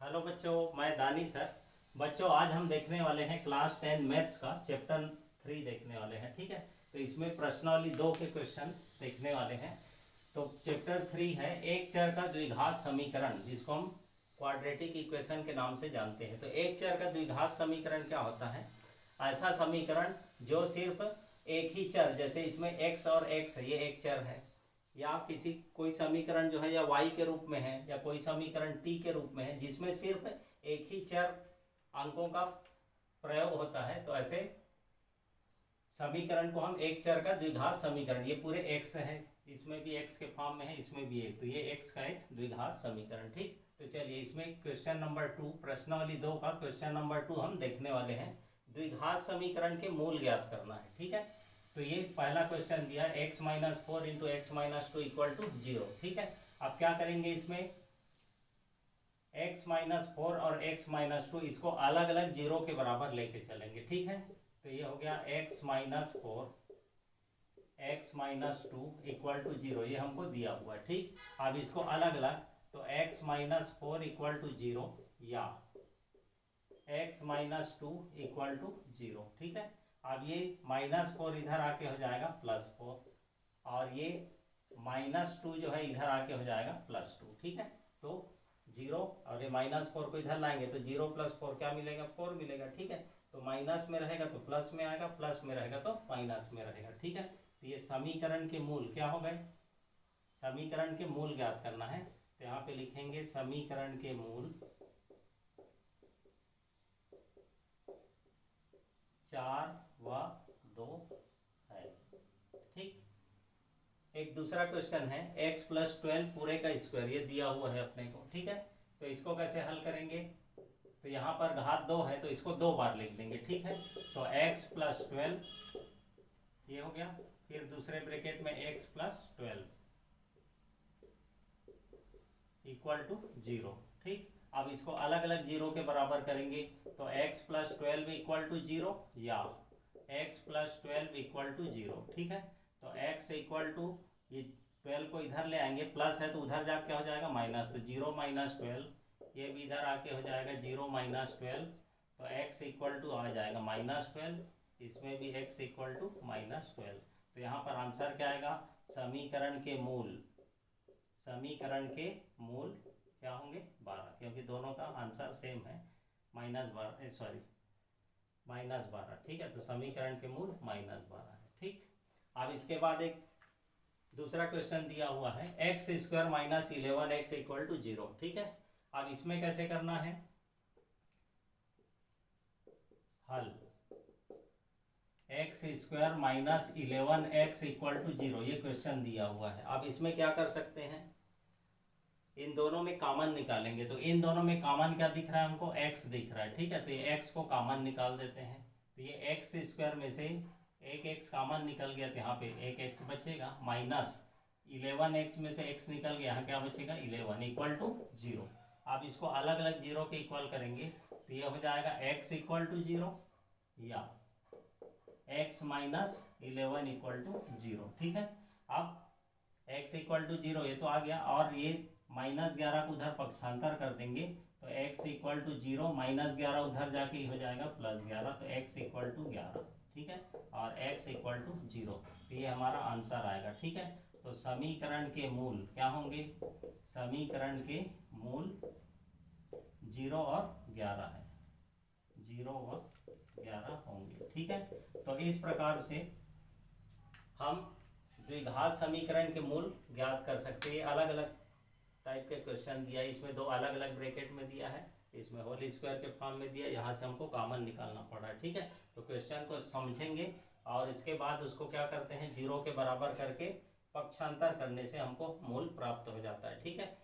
Hello बच्चों, मैं दानी सर। बच्चों, आज हम देखने वाले हैं क्लास 10 मैथ्स का चैप्टर 3 देखने वाले हैं। ठीक है, तो इसमें प्रश्नावली 2 के क्वेश्चन देखने वाले हैं। तो चैप्टर 3 है एक चर का द्विघात समीकरण, जिसको हम क्वाड्रेटिक इक्वेशन के नाम से जानते हैं। तो एक चर का द्विघात समीकरण क्या होता है? ऐसा समीकरण जो सिर्फ एक ही चर, जैसे इसमें x और x है, ये एक चर है, या किसी कोई समीकरण जो है या y के रूप में है, या कोई समीकरण t के रूप में है, जिसमें सिर्फ एक ही चर अंकों का प्रयोग होता है, तो ऐसे समीकरण को हम एक चर का द्विघात समीकरण, ये पूरे x है, इसमें भी x के फॉर्म में है, इसमें भी एक, तो ये x का एक द्विघात समीकरण। ठीक, तो चलिए इसमें क्वेश्चन नंबर 2, प्रश्नावली 2 का क्वेश्चन नंबर 2 हम देखने वाले हैं। द्विघात समीकरण के मूल ज्ञात करना है। ठीक है, तो ये पहला क्वेश्चन दिया x minus 4 into x minus 2 equal to 0। ठीक है, अब क्या करेंगे, इसमें x माइनस 4 और x माइनस 2 इसको अलग अलग जीरो के बराबर लेके चलेंगे। ठीक है, तो ये हो गया x minus 4 x minus 2 equal to 0, ये हमको दिया हुआ है। ठीक, अब इसको अलग अलग, तो x माइनस 4 इक्वल टू 0 या x माइनस 2 इक्वल टू 0। ठीक है, अब ये -4 इधर आके हो जाएगा +4, और ये -2 जो है इधर आके हो जाएगा +2। ठीक है, तो 0 और ये -4 को इधर लाएंगे तो 0 + 4 क्या मिलेगा, 4 मिलेगा। ठीक है, तो माइनस में रहेगा तो प्लस में आएगा, प्लस में रहेगा तो माइनस में रहेगा। ठीक है, तो ये समीकरण के मूल क्या हो गए, समीकरण के मूल ज्ञात करना है। तो यहाँ पे लिखेंगे समीकरण के मूल 4 व 2 है। ठीक, एक दूसरा क्वेश्चन है x + 12 पूरे का स्क्वायर, ये दिया हुआ है अपने को। ठीक है, तो इसको कैसे हल करेंगे, तो यहाँ पर घात 2 है तो इसको 2 बार लिख देंगे। ठीक है, तो x + 12 ये हो गया, फिर दूसरे ब्रैकेट में x + 12 इक्वल टू 0। ठीक, अब इसको अलग अलग जीरो के बराबर करेंगे, तो x + 12 इक्वल टू 0 या x + 12 इक्वल टू 0। ठीक है, तो x इक्वल टू, ये 12 को इधर ले आएंगे, प्लस है तो उधर जाके हो जाएगा माइनस, तो 0 - 12, ये भी इधर आके हो जाएगा 0 - 12, तो x इक्वल टू आ जाएगा -12, इसमें भी x इक्वल टू -12। तो यहाँ पर आंसर क्या आएगा, समीकरण के मूल, समीकरण के मूल क्या होंगे, 12, क्योंकि दोनों का आंसर सेम है, -12। ठीक है, तो समीकरण के मूल -12 है। ठीक, अब इसके बाद एक दूसरा क्वेश्चन दिया हुआ है x² - 11x इक्वल टू 0। ठीक है, अब इसमें कैसे करना है हल, x² - 11x इक्वल टू 0, ये क्वेश्चन दिया हुआ है। अब इसमें क्या कर सकते हैं, इन दोनों में कॉमन निकालेंगे, तो इन दोनों में कॉमन क्या दिख रहा है हमको, x दिख रहा है। ठीक है, तो ये x को कॉमन निकाल देते हैं, तो ये x² में से एक x कॉमन निकल गया, तो यहाँ पे एक x बचेगा, -11x में से x निकल गया, यहाँ क्या बचेगा 11 इक्वल टू 0। अब इसको अलग अलग जीरो के इक्वल करेंगे, तो ये हो जाएगा x इक्वल टू 0 या x - 11 इक्वल टू 0। ठीक है, अब x इक्वल टू 0 ये तो आ गया, और ये -11 को उधर पक्षांतर कर देंगे, तो x इक्वल टू 0, -11 उधर जाके हो जाएगा +11, तो x इक्वल टू 11। ठीक है, और x इक्वल टू 0, तो ये हमारा आंसर आएगा। ठीक है, तो समीकरण के मूल क्या होंगे, समीकरण के मूल 0 और 11 है, 0 और 11 होंगे। ठीक है, तो इस प्रकार से हम द्विघात समीकरण के मूल ज्ञात कर सकते हैं। अलग अलग टाइप के क्वेश्चन दिया है, इसमें 2 अलग अलग ब्रैकेट में दिया है, इसमें होल स्क्वायर के फॉर्म में दिया, यहाँ से हमको कॉमन निकालना पड़ा है। ठीक है, तो क्वेश्चन को समझेंगे और इसके बाद उसको क्या करते हैं, 0 के बराबर करके पक्षांतर करने से हमको मूल प्राप्त हो जाता है। ठीक है,